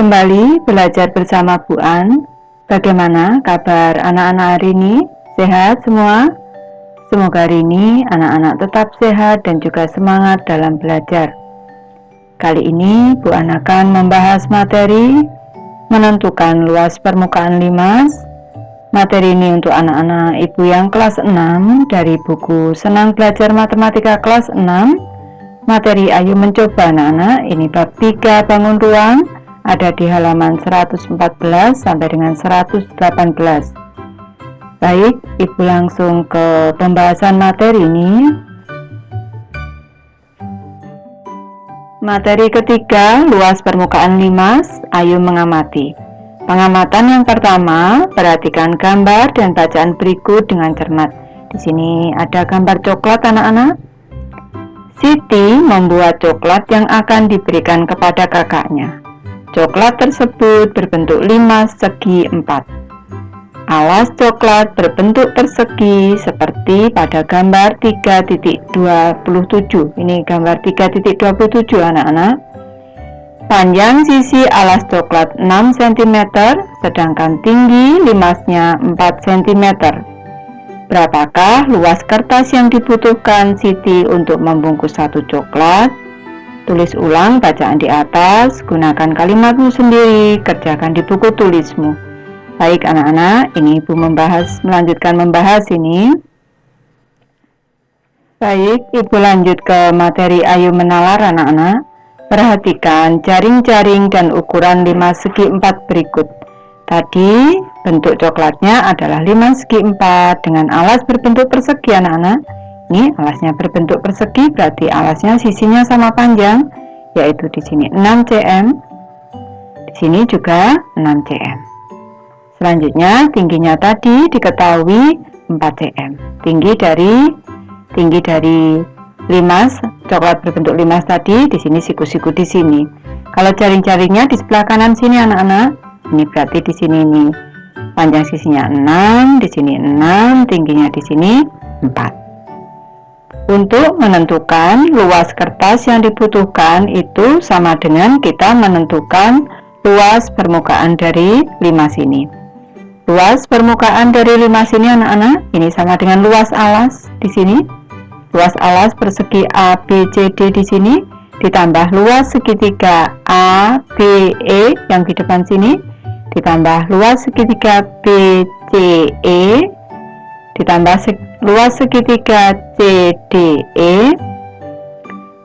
kembali belajar bersama Bu An. Bagaimana kabar anak-anak hari ini? Sehat semua? Semoga hari ini anak-anak tetap sehat dan juga semangat dalam belajar. Kali ini Bu An akan membahas materi menentukan luas permukaan limas. Materi ini untuk anak-anak ibu yang kelas 6 dari buku Senang Belajar Matematika kelas 6. Materi Ayo Mencoba anak-anak, ini bab 3 bangun ruang, ada di halaman 114 sampai dengan 118. Baik, ibu langsung ke pembahasan materi ini. Materi ketiga, luas permukaan limas, ayo mengamati. Pengamatan yang pertama, perhatikan gambar dan bacaan berikut dengan cermat. Di sini ada gambar coklat anak-anak. Siti membuat coklat yang akan diberikan kepada kakaknya. Coklat tersebut berbentuk limas segi 4. Alas coklat berbentuk persegi seperti pada gambar 3.27. Ini gambar 3.27 anak-anak. Panjang sisi alas coklat 6 cm, sedangkan tinggi limasnya 4 cm. Berapakah luas kertas yang dibutuhkan Siti untuk membungkus satu coklat? Tulis ulang bacaan di atas, gunakan kalimatmu sendiri, kerjakan di buku tulismu. Baik anak-anak, ini ibu melanjutkan membahas ini. Baik, ibu lanjut ke materi Ayo Menalar anak-anak. Perhatikan jaring-jaring dan ukuran limas segi 4 berikut. Tadi bentuk coklatnya adalah limas segi 4 dengan alas berbentuk persegi anak-anak. Ini alasnya berbentuk persegi, berarti alasnya sisinya sama panjang, yaitu di sini 6 cm. Di sini juga 6 cm. Selanjutnya tingginya tadi diketahui 4 cm. Tinggi dari limas coklat berbentuk limas tadi, di sini siku-siku di sini. Kalau jaring-jaringnya di sebelah kanan sini anak-anak. Ini berarti di sini ini panjang sisinya 6, di sini 6, tingginya di sini 4. Untuk menentukan luas kertas yang dibutuhkan itu sama dengan kita menentukan luas permukaan dari limas ini. Luas permukaan dari limas ini anak-anak, ini sama dengan luas alas di sini. Luas alas persegi A, B, C, D di sini ditambah luas segitiga A, B, E yang di depan sini, ditambah luas segitiga B, C, E, ditambah luas segitiga C, D, E,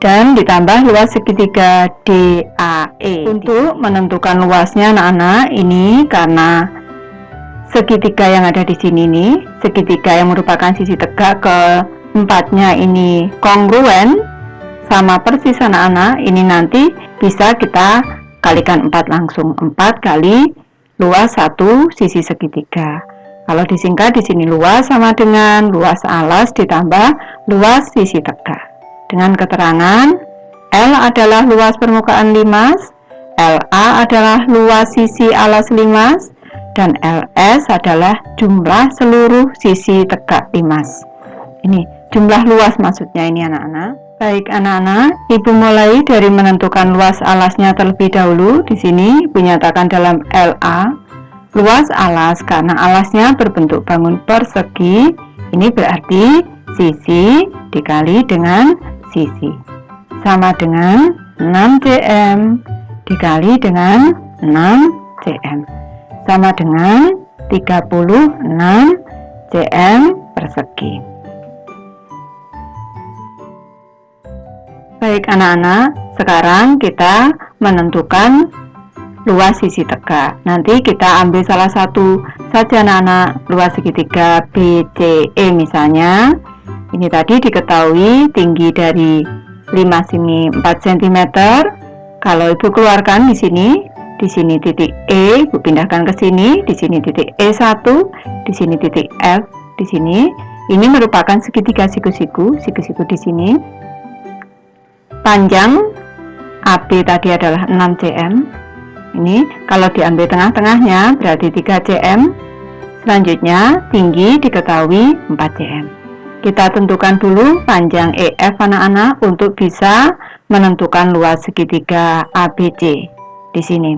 dan ditambah luas segitiga D, A, E. Untuk menentukan luasnya anak-anak, ini karena segitiga yang ada di sini nih, segitiga yang merupakan sisi tegak keempatnya ini kongruen sama persis anak-anak, ini nanti bisa kita kalikan 4 langsung. 4 kali luas satu sisi segitiga. Kalau disingkat di sini luas sama dengan luas alas ditambah luas sisi tegak. Dengan keterangan L adalah luas permukaan limas, LA adalah luas sisi alas limas, dan LS adalah jumlah seluruh sisi tegak limas. Ini jumlah luas maksudnya ini anak-anak. Baik anak-anak, ibu mulai dari menentukan luas alasnya terlebih dahulu. Di sini ibu nyatakan dalam LA luas alas karena alasnya berbentuk bangun persegi. Ini berarti sisi dikali dengan sisi sama dengan 6 cm dikali dengan 6 cm sama dengan 36 cm persegi. Baik anak-anak, sekarang kita menentukan luas sisi tegak. Nanti kita ambil salah satu saja anak-anak, luas segitiga B, C, E misalnya. Ini tadi diketahui tinggi dari limas ini 4 cm. Kalau ibu keluarkan di sini titik E, ibu pindahkan ke sini, di sini titik E1, di sini titik F, di sini. Ini merupakan segitiga siku-siku di sini. Panjang AB tadi adalah 6 cm. Ini kalau diambil tengah-tengahnya berarti 3 cm. Selanjutnya tinggi diketahui 4 cm. Kita tentukan dulu panjang EF anak-anak untuk bisa menentukan luas segitiga ABC di sini.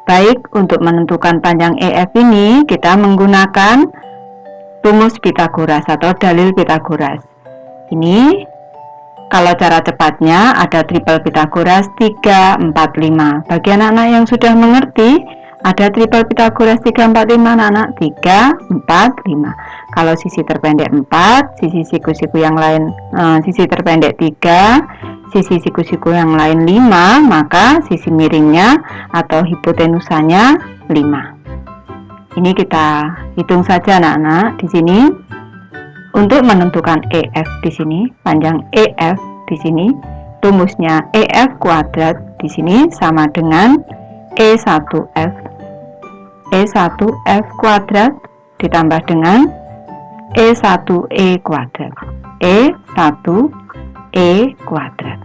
Baik, untuk menentukan panjang EF ini kita menggunakan rumus Pythagoras atau dalil Pythagoras. Ini kalau cara cepatnya ada triple Pythagoras 3, 4, 5. Bagi anak-anak yang sudah mengerti, ada triple Pythagoras 3, 4, 5 anak-anak. 3, 4, 5. Kalau sisi terpendek 4, sisi siku-siku yang lain sisi terpendek 3, sisi siku-siku yang lain 5, maka sisi miringnya atau hipotenusanya 5. Ini kita hitung saja anak-anak di sini. Untuk menentukan EF di sini, panjang EF di sini, rumusnya EF kuadrat di sini sama dengan E1F. E1F kuadrat ditambah dengan E1E kuadrat. E1E kuadrat.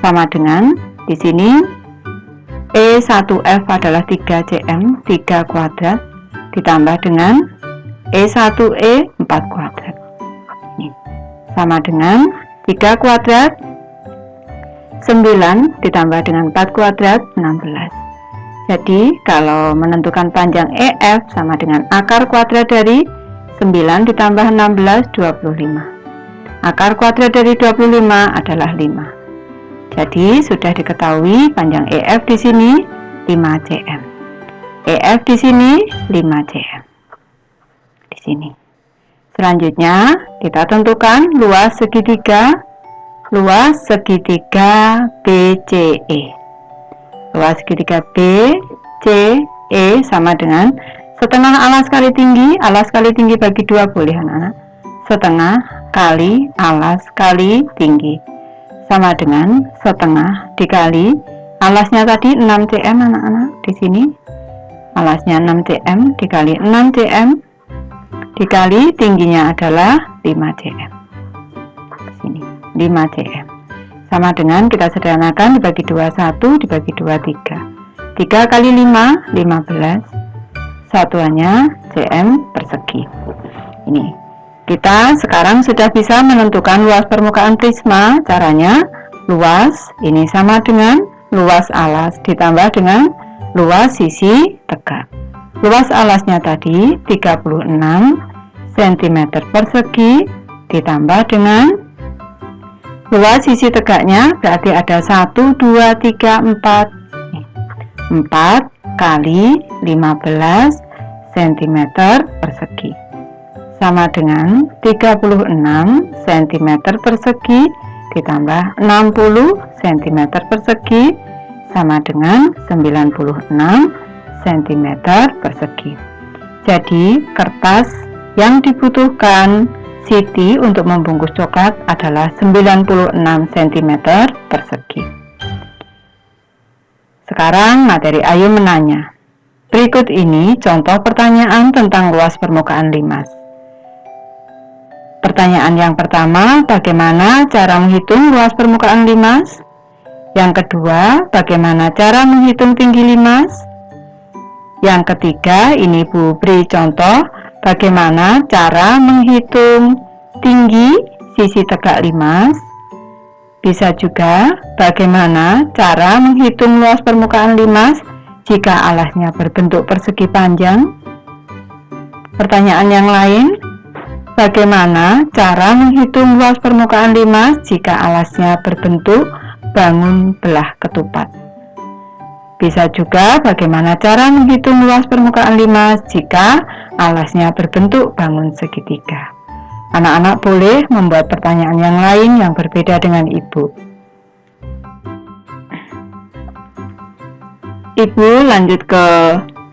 Sama dengan di sini E1F adalah 3cm, 3 kuadrat ditambah dengan E1E 4 kuadrat. Ini sama dengan 3 kuadrat 9 ditambah dengan 4 kuadrat 16. Jadi kalau menentukan panjang EF sama dengan akar kuadrat dari 9 ditambah 16, 25. Akar kuadrat dari 25 adalah 5. Jadi sudah diketahui panjang EF di sini 5 cm. EF di sini 5 cm. Di sini. Selanjutnya kita tentukan luas segitiga BCE. Luas segitiga BCE sama dengan setengah alas kali tinggi. Alas kali tinggi bagi 2 boleh anak-anak. Setengah kali alas kali tinggi sama dengan setengah dikali alasnya tadi 6 cm anak-anak. Di sini alasnya 6 cm dikali 6 cm dikali tingginya adalah 5 cm. Sini 5 cm sama dengan kita sederhanakan dibagi 2 1 dibagi 2 3. 3 kali 5 15. Satuannya cm persegi. Ini kita sekarang sudah bisa menentukan luas permukaan prisma. Caranya luas ini sama dengan luas alas ditambah dengan luas sisi tegak. Luas alasnya tadi 36 cm persegi ditambah dengan luas sisi tegaknya berarti ada 1, 2, 3, 4 kali 15 cm persegi sama dengan 36 cm persegi ditambah 60 cm persegi sama dengan 96 cm persegi. Jadi kertas yang dibutuhkan Siti untuk membungkus coklat adalah 96 cm persegi. Sekarang materi Ayu menanya. Berikut ini contoh pertanyaan tentang luas permukaan limas. Pertanyaan yang pertama, bagaimana cara menghitung luas permukaan limas? Yang kedua, bagaimana cara menghitung tinggi limas? Yang ketiga, ini Bu beri contoh bagaimana cara menghitung tinggi sisi tegak limas. Bisa juga bagaimana cara menghitung luas permukaan limas jika alasnya berbentuk persegi panjang. Pertanyaan yang lain, bagaimana cara menghitung luas permukaan limas jika alasnya berbentuk bangun belah ketupat. Bisa juga bagaimana cara menghitung luas permukaan limas jika alasnya berbentuk bangun segitiga. Anak-anak boleh membuat pertanyaan yang lain yang berbeda dengan Ibu. Ibu lanjut ke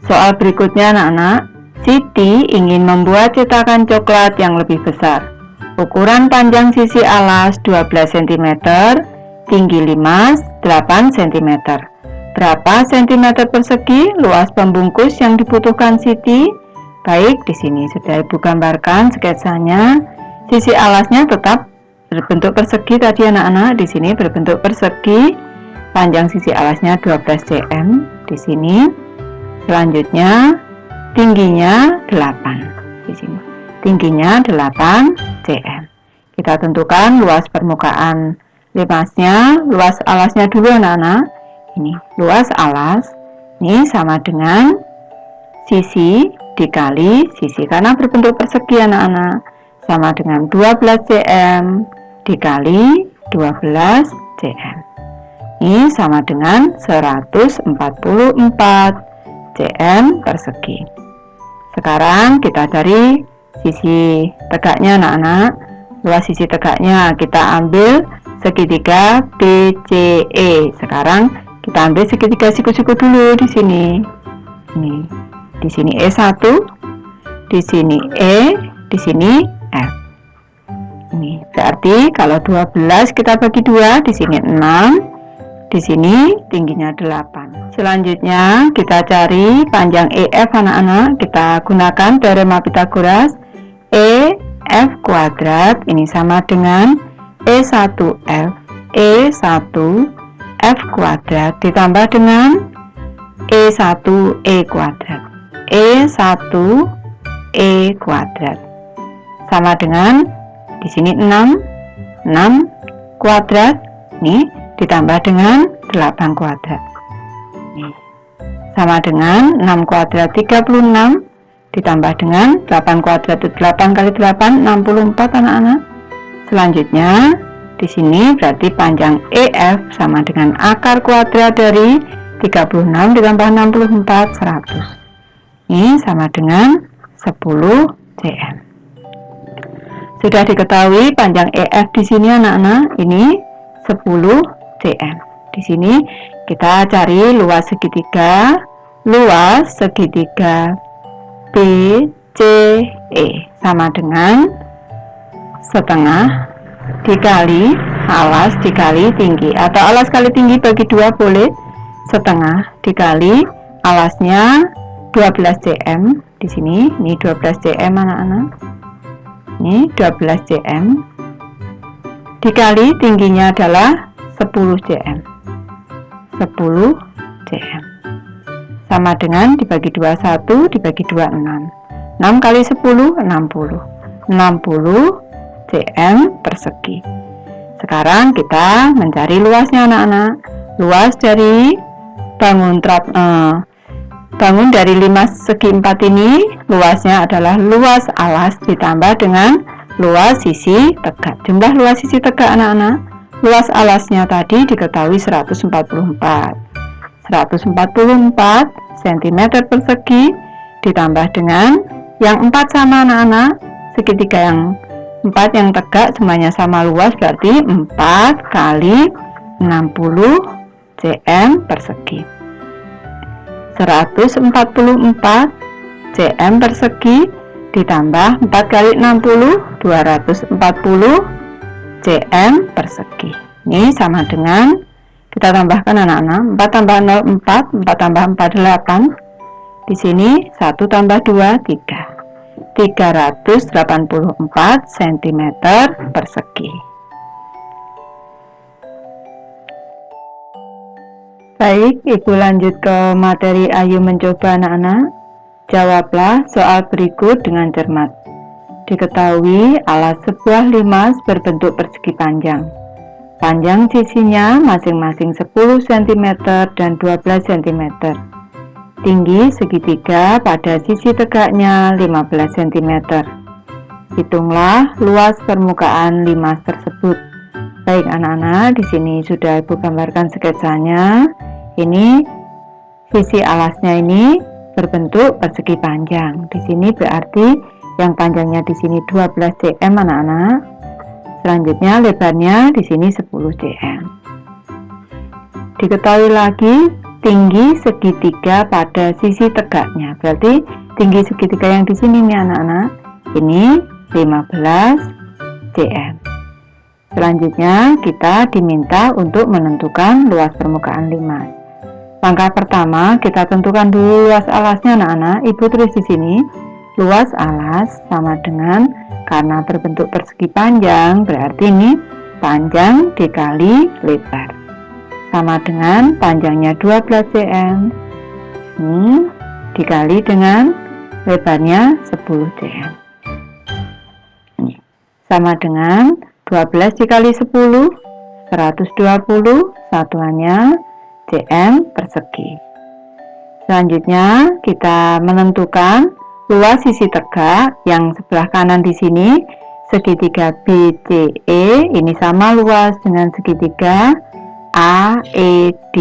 soal berikutnya anak-anak. Siti ingin membuat cetakan coklat yang lebih besar. Ukuran panjang sisi alas 12 cm, tinggi limas 8 cm. Berapa cm persegi luas pembungkus yang dibutuhkan Siti? Baik, di sini sudah Ibu gambarkan sketsanya. Sisi alasnya tetap berbentuk persegi tadi anak-anak. Di sini berbentuk persegi. Panjang sisi alasnya 12 cm di sini. Selanjutnya tingginya 8 di sini. Tingginya 8 cm. Kita tentukan luas permukaan limasnya, luas alasnya dulu anak-anak. Ini luas alas Ini sama dengan sisi dikali sisi, karena berbentuk persegi anak-anak, sama dengan 12 cm dikali 12 cm. Ini sama dengan 144 cm persegi. Sekarang kita cari sisi tegaknya anak-anak. Luas sisi tegaknya kita ambil segitiga BCE. Sekarang kita ambil segitiga siku-siku dulu di sini. Ini. Di sini E1, di sini E, di sini F. Ini berarti kalau 12 kita bagi 2, di sini 6, di sini tingginya 8. Selanjutnya kita cari panjang EF anak-anak. Kita gunakan teorema Pythagoras. EF kuadrat ini sama dengan E1F kuadrat ditambah dengan E1E kuadrat kuadrat sama dengan di sini 6 kuadrat nih ditambah dengan 8 kuadrat nih, sama dengan 6 kuadrat 36 ditambah dengan 8 kuadrat 8 kali 8 64 anak-anak. Selanjutnya di sini berarti panjang EF sama dengan akar kuadrat dari 36 ditambah 64 100. Ini sama dengan 10 cm. Sudah diketahui panjang EF di sini anak-anak, ini 10 cm. Di sini kita cari luas segitiga BCE sama dengan setengah dikali alas dikali tinggi, atau alas kali tinggi bagi 2 boleh, setengah dikali alasnya 12 cm. Di sini ini 12 cm anak-anak. Ini 12 cm dikali tingginya adalah 10 cm. 10 cm sama dengan dibagi 2 1, dibagi 2 6. 6 kali 10 60. 60 cm persegi. Sekarang kita mencari luasnya anak-anak. Luas dari bangun dari 5 segi 4 ini, luasnya adalah luas alas ditambah dengan luas sisi tegak. Jumlah luas sisi tegak anak-anak. Luas alasnya tadi diketahui 144 cm persegi ditambah dengan yang 4 sama anak-anak. Segitiga yang 4 yang tegak semuanya sama luas, berarti 4 kali 60 cm persegi. 144 cm persegi ditambah 4 kali 60 240 cm persegi. Ini sama dengan, kita tambahkan anak-anak, 4 tambah 0 4, 4 tambah 4 8. Di sini 1 tambah 2 3. 384 cm persegi. Baik, Ibu lanjut ke materi Ayo Mencoba anak-anak. Jawablah soal berikut dengan cermat. Diketahui alas sebuah limas berbentuk persegi panjang. Panjang sisinya masing-masing 10 cm dan 12 cm. Tinggi segitiga pada sisi tegaknya 15 cm. Hitunglah luas permukaan limas tersebut. Baik anak-anak, di sini sudah Ibu gambarkan sketsanya. Ini sisi alasnya ini berbentuk persegi panjang. Di sini berarti yang panjangnya di sini 12 cm anak-anak. Selanjutnya lebarnya di sini 10 cm. Diketahui lagi tinggi segitiga pada sisi tegaknya. Berarti tinggi segitiga yang di sini nih anak-anak. Ini 15 cm. Selanjutnya kita diminta untuk menentukan luas permukaan limas. Langkah pertama kita tentukan dulu luas alasnya anak-anak. Ibu tulis di sini luas alas sama dengan, karena berbentuk persegi panjang berarti ini panjang dikali lebar sama dengan panjangnya 12 cm ini dikali dengan lebarnya 10 cm. Ini sama dengan 12 dikali 10 120, satuannya cm persegi. Selanjutnya kita menentukan luas sisi tegak yang sebelah kanan di sini, segitiga BCE ini sama luas dengan segitiga AED.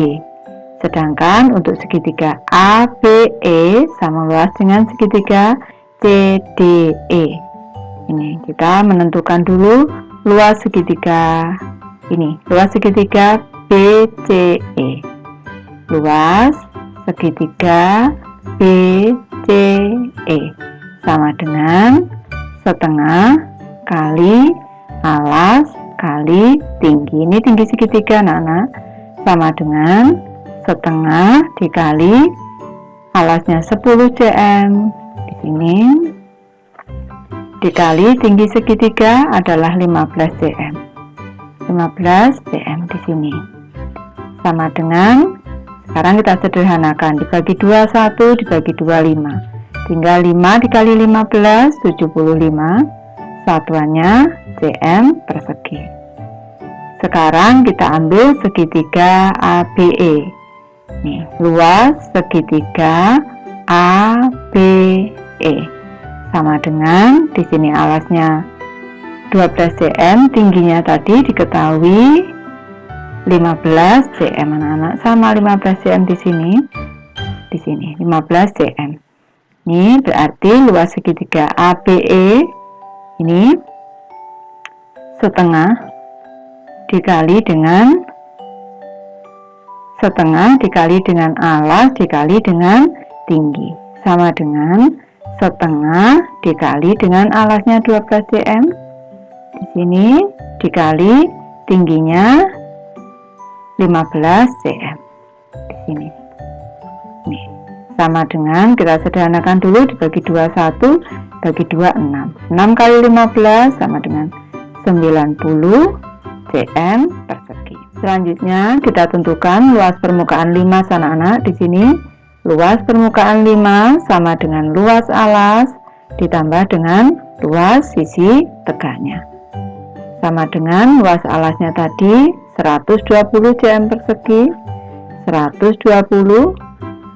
Sedangkan untuk segitiga ABE sama luas dengan segitiga CDE. Ini kita menentukan dulu luas segitiga ini, luas segitiga BCE. Luas segitiga BCE sama dengan setengah kali alas kali tinggi. Ini tinggi segitiga anak-anak, sama dengan setengah dikali alasnya 10 cm di sini dikali tinggi segitiga adalah 15 cm. 15 cm di sini sama dengan, sekarang kita sederhanakan, dibagi 2 1, dibagi 2 5, tinggal 5 dikali 15 75, satuannya cm persegi. Sekarang kita ambil segitiga ABE. Nih, luas segitiga ABE sama dengan, di sini alasnya 12 cm, tingginya tadi diketahui 15 cm anak-anak, sama 15 cm di sini 15 cm. Ini berarti luas segitiga ABE ini setengah dikali dengan alas dikali dengan tinggi sama dengan setengah dikali dengan alasnya 12 cm di sini dikali tingginya 15 cm di sini. Nih, sama dengan, kita sederhanakan dulu, dibagi 2 1, bagi 2 6. 6 kali 15 sama dengan 90 cm persegi. Selanjutnya kita tentukan luas permukaan limas anak-anak. Di sini luas permukaan limas sama dengan luas alas ditambah dengan luas sisi tegaknya. Sama dengan luas alasnya tadi 120 cm persegi, 120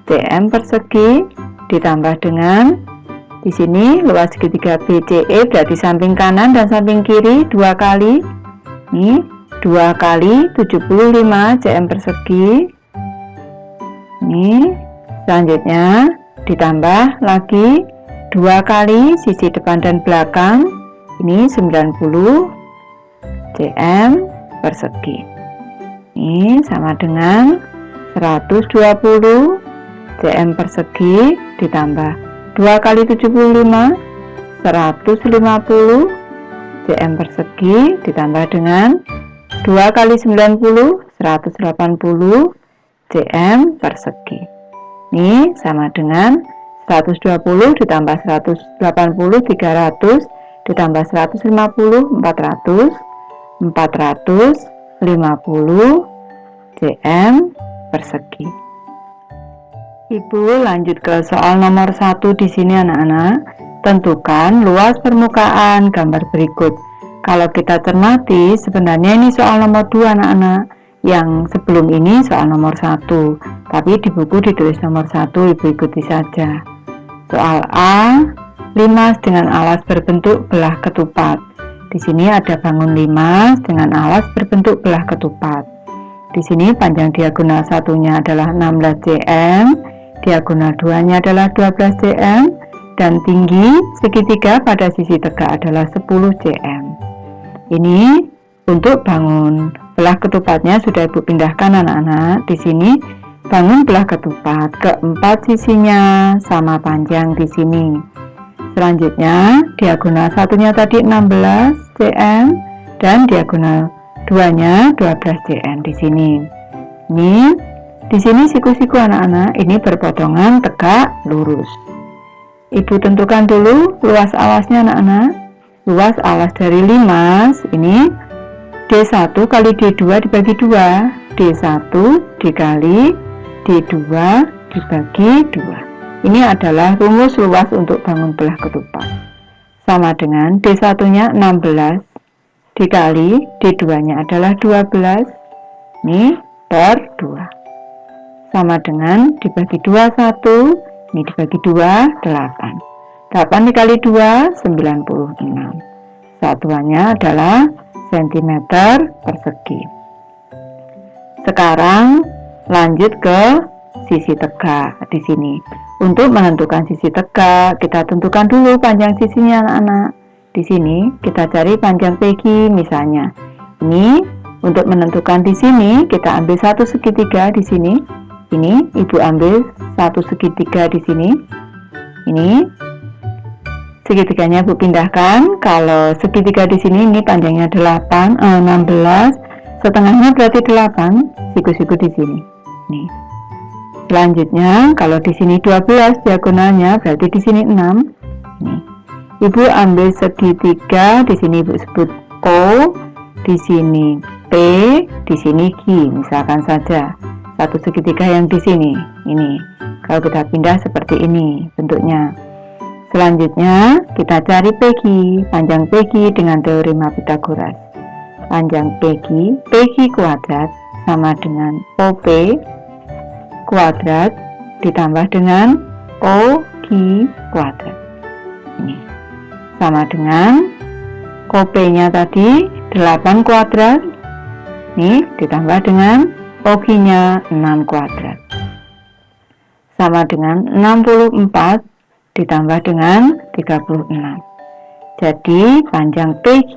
cm persegi ditambah dengan, di sini luas segitiga BCE berarti samping kanan dan samping kiri 2 kali. Ini 2 kali 75 cm persegi. Ini selanjutnya ditambah lagi 2 kali sisi depan dan belakang. Ini 90 cm persegi. Ini sama dengan 120 cm persegi ditambah 2 kali 75 150 cm persegi ditambah dengan 2 kali 90 180 cm persegi. Ini sama dengan 120 ditambah 180 300 ditambah 150 400 450 cm persegi. Ibu lanjut ke soal nomor 1 di sini anak-anak. Tentukan luas permukaan gambar berikut. Kalau kita cermati, sebenarnya ini soal nomor 2 anak-anak. Yang sebelum ini soal nomor 1, tapi di buku ditulis nomor 1, ibu ikuti saja. Soal A, limas dengan alas berbentuk belah ketupat. Di sini ada bangun limas dengan alas berbentuk belah ketupat. Di sini panjang diagonal satunya adalah 16 cm, diagonal 2-nya adalah 12 cm, dan tinggi segitiga pada sisi tegak adalah 10 cm. Ini untuk bangun belah ketupatnya sudah ibu pindahkan anak-anak. Di sini bangun belah ketupat, keempat sisinya sama panjang di sini. Selanjutnya diagonal satunya tadi 16 cm dan diagonal 2-nya 12 cm di sini. Ini di sini siku-siku anak-anak ini berpotongan tegak lurus. Ibu tentukan dulu luas alasnya anak-anak. Luas alas dari limas ini D1 kali D2 dibagi 2, D1 dikali D2 dibagi 2. Ini adalah rumus luas untuk bangun belah ketupat. Sama dengan D1-nya 16 dikali D2-nya adalah 12. Ini per 2. sama dengan dibagi 2 1, ini dibagi 2 8. 8 dikali 2 96. Satuannya adalah cm persegi. Sekarang lanjut ke sisi tegak di sini. Untuk menentukan sisi tegak, kita tentukan dulu panjang sisinya anak-anak. Di sini kita cari panjang PQ misalnya. Ini untuk menentukan di sini kita ambil 1 segitiga di sini. Ini ibu ambil 1 segitiga di sini. Ini segitiganya ibu pindahkan. Kalau segitiga di sini ini panjangnya 16, setengahnya berarti 8, siku-siku di sini. Nih. Selanjutnya, kalau di sini 12 diagonalnya berarti di sini 6. Nih. Ibu ambil segitiga, di sini ibu sebut O, di sini P, di sini Q, misalkan saja. Satu segitiga yang di sini. Ini. Kalau kita pindah seperti ini bentuknya. Selanjutnya, kita cari PQ, panjang PQ dengan teorema Pythagoras. Panjang PQ kuadrat sama dengan OP kuadrat ditambah dengan OQ kuadrat. Ini sama dengan OP-nya tadi 8 kuadrat. Ini ditambah dengan OQ-nya 6 kuadrat. Sama dengan 64 ditambah dengan 36. Jadi panjang PQ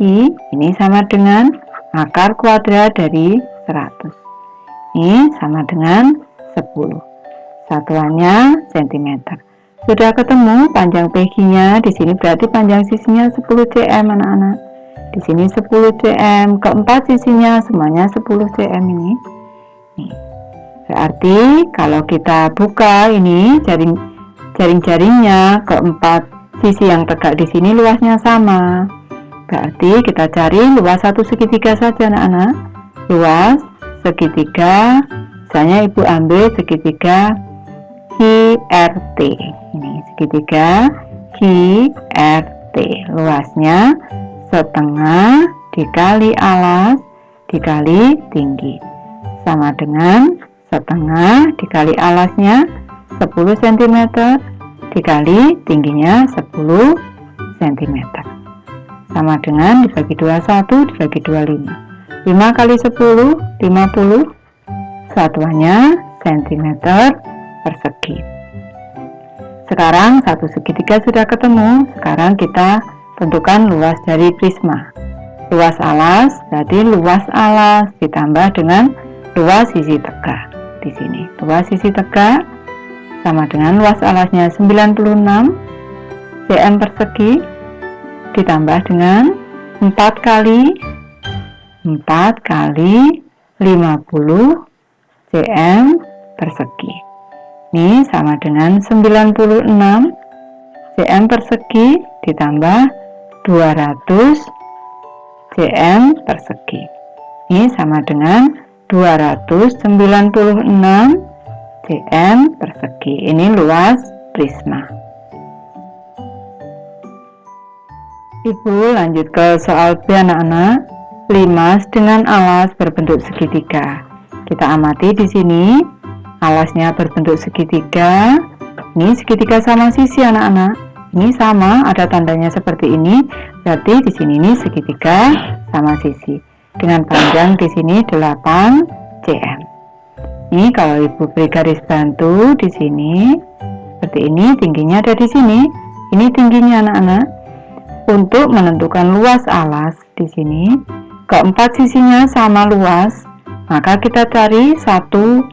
ini sama dengan akar kuadrat dari 100. Ini sama dengan 10. Satuannya cm. Sudah ketemu panjang PQ-nya, di sini berarti panjang sisinya 10 cm anak-anak. Di sini 10 cm, keempat sisinya semuanya 10 cm ini. Nih. Berarti kalau kita buka ini jaring-jaringnya, keempat sisi yang tegak di sini luasnya sama. Berarti kita cari luas satu segitiga saja anak-anak. Luas segitiga, misalnya ibu ambil segitiga QRT. Ini segitiga QRT. Luasnya setengah dikali alas dikali tinggi. Sama dengan setengah dikali alasnya 10 cm dikali tingginya 10 cm. Sama dengan dibagi 21 dibagi 25. 5 kali 10 50. Satuannya cm persegi. Sekarang satu segitiga sudah ketemu. Sekarang kita tentukan luas dari prisma. Luas alas berarti luas alas ditambah dengan luas sisi tegak. Di sini luas sisi tegak sama dengan luas alasnya 96 cm persegi ditambah dengan 4 kali 50 cm persegi. Ini sama dengan 96 cm persegi ditambah 200 cm persegi. Ini sama dengan 296 cm persegi. Ini luas prisma. Ibu lanjut ke soal B anak-anak. Limas dengan alas berbentuk segitiga. Kita amati di sini alasnya berbentuk segitiga. Ini segitiga sama sisi anak-anak. Ini sama, ada tandanya seperti ini. Berarti di sini ini segitiga sama sisi. Dengan panjang di sini 8 cm. Ini kalau ibu beri garis bantu di sini seperti ini, tingginya ada di sini. Ini tingginya anak-anak. Untuk menentukan luas alas di sini, keempat sisinya sama luas, maka kita cari satu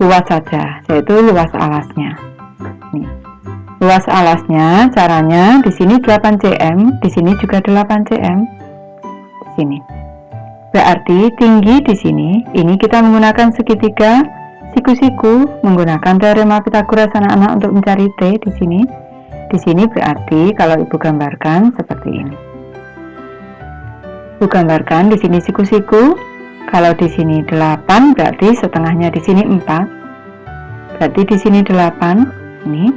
luas saja, yaitu luas alasnya. Nih. Luas alasnya caranya di sini 8 cm, di sini juga 8 cm. Di sini. Berarti tinggi di sini, ini kita menggunakan segitiga siku-siku, menggunakan teorema Pythagoras anak-anak untuk mencari T di sini. Di sini berarti kalau ibu gambarkan seperti ini. Ibu gambarkan di sini siku-siku. Kalau di sini 8 berarti setengahnya di sini 4. Berarti di sini 8. Ini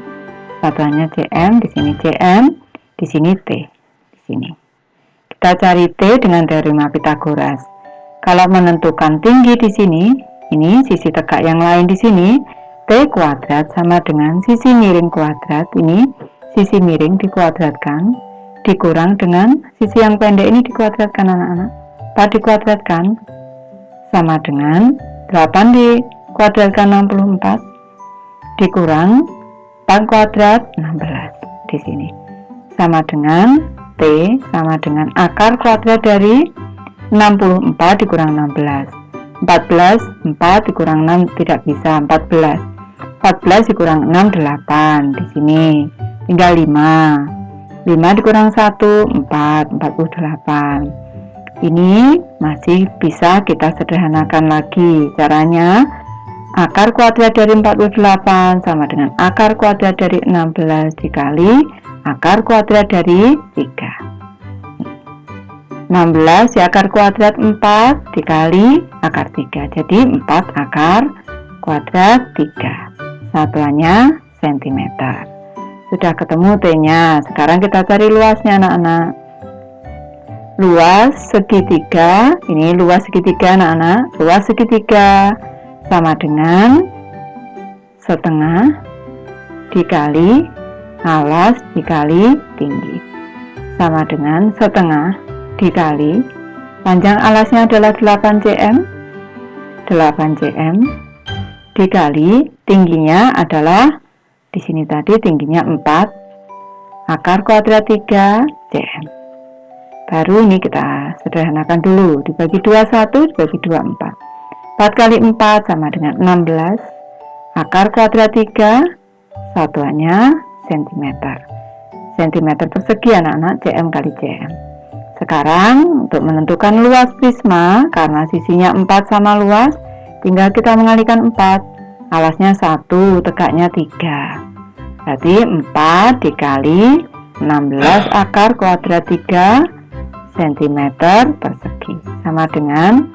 satuannya cm, di sini cm, di sini T. Di sini. Kita cari T dengan teorema Pythagoras. Kalau menentukan tinggi di sini, ini sisi tegak yang lain di sini, T kuadrat sama dengan sisi miring kuadrat. Ini sisi miring dikuadratkan, dikurang dengan sisi yang pendek ini dikuadratkan anak-anak. 4 dikuadratkan sama dengan 8 dikuadratkan 64 dikurang 4 kuadrat 16 di sini sama dengan T sama dengan akar kuadrat dari 64 dikurang 16. 14 4 dikurang 6 tidak bisa, 14 dikurang 6 8 di sini tinggal 5 dikurang 1 4 48. Ini masih bisa kita sederhanakan lagi. Caranya akar kuadrat dari 48 sama dengan akar kuadrat dari 16 dikali akar kuadrat dari 3. 16 akar kuadrat 4 dikali akar 3. Jadi 4 akar kuadrat 3. Satuannya cm. Sudah ketemu T-nya. Sekarang kita cari luasnya anak-anak. Luas segitiga, ini luas segitiga anak-anak. Luas segitiga sama dengan setengah dikali alas dikali tinggi. Sama dengan setengah dikali panjang alasnya adalah 8 cm dikali tingginya adalah di sini tadi tingginya 4 akar kuadrat 3 cm. Baru ini kita sederhanakan dulu, dibagi 2 1 dibagi 2 4 kali 4 sama dengan 16 akar kuadrat 3 satuannya cm persegi anak-anak, cm kali cm. Sekarang untuk menentukan luas prisma, karena sisinya 4 sama luas, tinggal kita mengalihkan 4, alasnya 1, tegaknya 3. Berarti 4 dikali 16 akar kuadrat 3 cm persegi sama dengan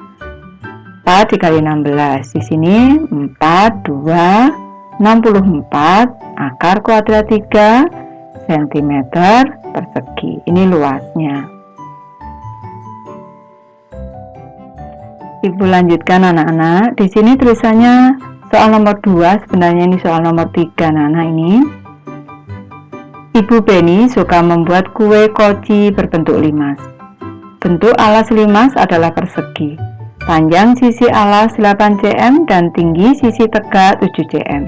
4 dikali 16. Di sini 4 2 64 akar kuadrat 3 cm persegi. Ini luasnya. Ibu lanjutkan anak-anak. Di sini tulisannya soal nomor 2, sebenarnya ini soal nomor 3 anak-anak ini. Ibu Beni suka membuat kue koci berbentuk limas. Bentuk alas limas adalah persegi. Panjang sisi alas 8 cm dan tinggi sisi tegak 7 cm.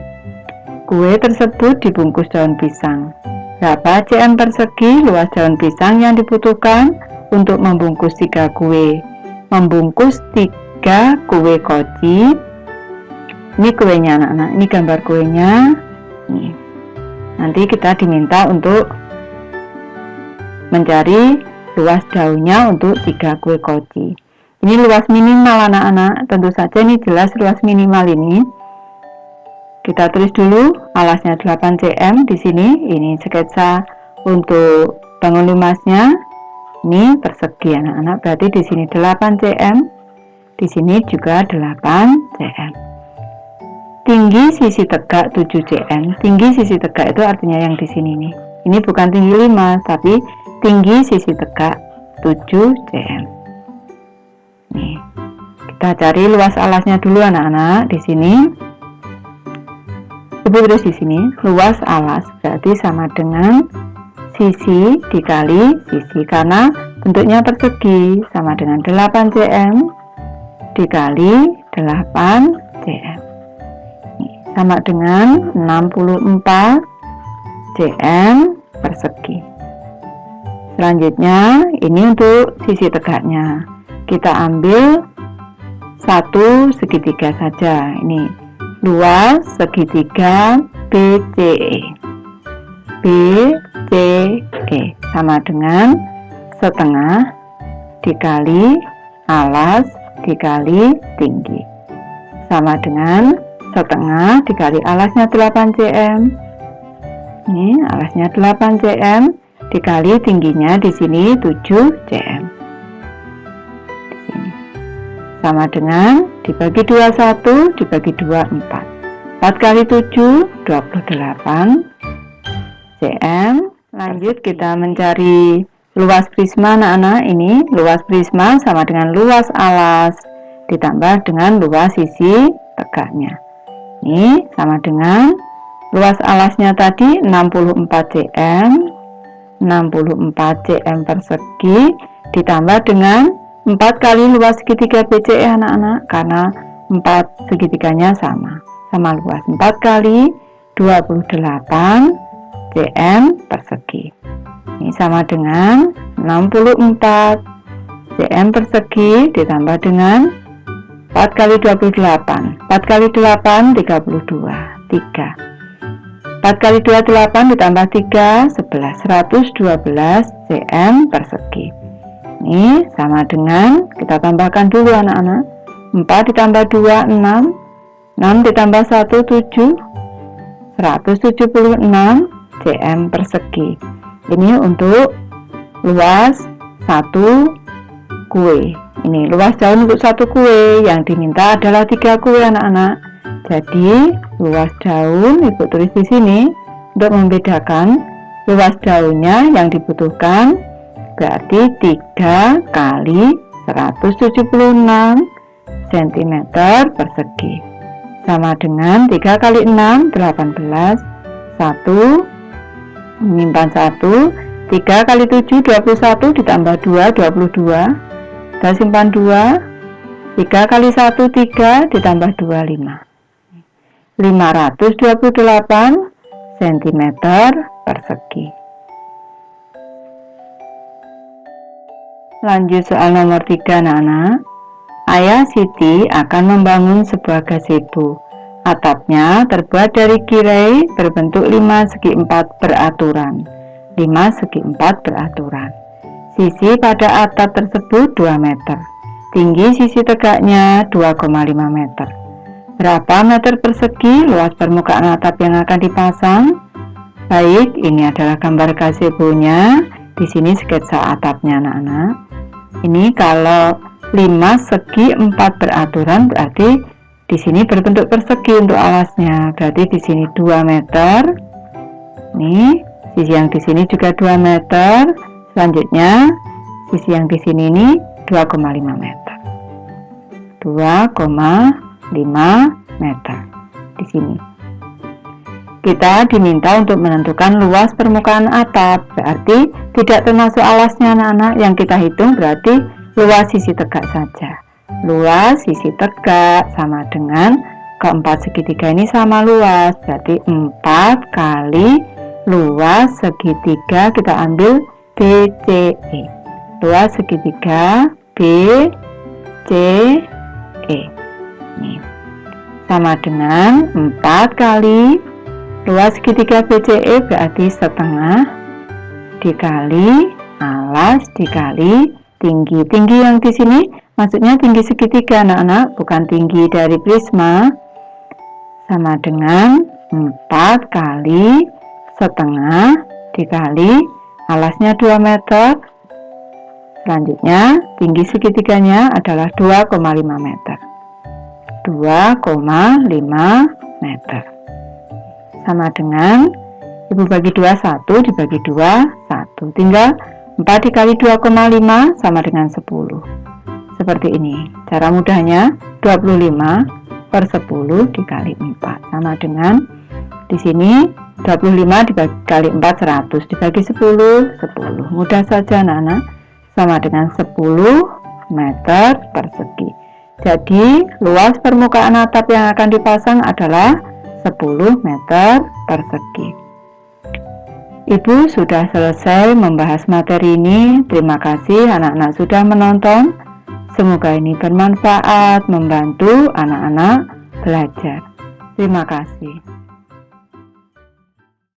Kue tersebut dibungkus daun pisang. Berapa cm persegi luas daun pisang yang dibutuhkan untuk membungkus 3 kue? Membungkus 3 kue koci. Ini kuenya anak-anak, ini gambar kuenya. Nih. Nanti kita diminta untuk mencari luas daunnya untuk 3 kue koci. Ini luas minimal anak-anak, tentu saja ini jelas luas minimal ini. Kita tulis dulu alasnya 8 cm di sini. Ini sketsa untuk bangun limasnya. Ini persegi anak-anak, berarti di sini 8 cm. Di sini juga 8 cm. Tinggi sisi tegak 7 cm. Tinggi sisi tegak itu artinya yang di sini nih. Ini bukan tinggi limas, tapi tinggi sisi tegak 7 cm. Nih, kita cari luas alasnya dulu anak-anak. Di sini, Ibu tulis di sini luas alas berarti sama dengan sisi dikali sisi, karena bentuknya persegi, sama dengan 8 cm dikali 8 cm. Sama dengan 64 cm persegi. Selanjutnya ini untuk sisi tegaknya. Kita ambil satu segitiga saja. Ini luas segitiga BCE. BCE sama dengan setengah dikali alas dikali tinggi. Sama dengan setengah dikali alasnya 8 cm. Ini alasnya 8 cm dikali tingginya di sini 7 cm. Di sini. Sama dengan dibagi 21 dibagi 2 4. 4 kali 7 28 cm. Lanjut kita mencari luas prisma anak-anak. Ini luas prisma sama dengan luas alas ditambah dengan luas sisi tegaknya. Ini sama dengan luas alasnya tadi 64 cm, 64 cm persegi ditambah dengan 4 kali luas segitiga BCE anak-anak, karena 4 segitiganya sama luas. 4 kali 28 cm persegi. Ini sama dengan 64 cm persegi ditambah dengan 4 kali 28. 4 kali 8 32. 3. 4 kali 28 ditambah 3 11. 112 cm persegi. Ini sama dengan, kita tambahkan dulu anak-anak. 4 ditambah 2 6. 6 ditambah 1 7. 176 cm persegi. Ini untuk luas satu kue. Ini luas daun untuk satu kue. Yang diminta adalah 3 kue anak-anak. Jadi luas daun ibu tulis di sini untuk membedakan luas daunnya yang dibutuhkan berarti 3 kali 176 cm persegi sama dengan 3 kali 6 18. 1 menyimpan 1. 3 kali 7 21 ditambah 2 22. Kita simpan 2. 3 kali 1 3 ditambah 2 5. 528 cm persegi. Lanjut soal nomor 3 anak-anak. Ayah Siti akan membangun sebuah gazebo. Atapnya terbuat dari kirai berbentuk 5 segi 4 beraturan. 5 segi 4 beraturan. Sisi pada atap tersebut 2 meter. Tinggi sisi tegaknya 2,5 meter. Berapa meter persegi luas permukaan atap yang akan dipasang? Baik, ini adalah gambar gazebo-nya. Di sini sketsa atapnya anak-anak. Ini kalau 5 segi 4 beraturan berarti di sini berbentuk persegi untuk alasnya. Berarti di sini 2 meter. Nih, sisi yang di sini juga 2 meter. Selanjutnya, sisi yang di sini ini 2,5 meter. 2,5 meter di sini. Kita diminta untuk menentukan luas permukaan atap, berarti tidak termasuk alasnya anak-anak. Yang kita hitung berarti luas sisi tegak saja. Luas sisi tegak sama dengan keempat segitiga ini sama luas, berarti 4 kali luas segitiga, kita ambil BCE. Luas segitiga BCE ini sama dengan 4 kali luas segitiga BCE berarti setengah dikali alas dikali tinggi. Tinggi yang di sini maksudnya tinggi segitiga anak-anak, bukan tinggi dari prisma. Sama dengan 4 kali setengah dikali alasnya 2 meter. Selanjutnya tinggi segitiganya adalah 2,5 meter. 2,5 meter. Sama dengan ibu bagi 2 1 dibagi 2 1. Tinggal 4 dikali 2,5 sama dengan 10. Seperti ini. Cara mudahnya 25 per 10 dikali 4 sama dengan di sini 25 dikali 4 100 dibagi 10 10. Mudah saja anak-anak. Sama dengan 10 meter persegi. Jadi luas permukaan atap yang akan dipasang adalah 10 meter persegi. Ibu sudah selesai membahas materi ini. Terima kasih anak-anak sudah menonton. Semoga ini bermanfaat, membantu anak-anak belajar. Terima kasih.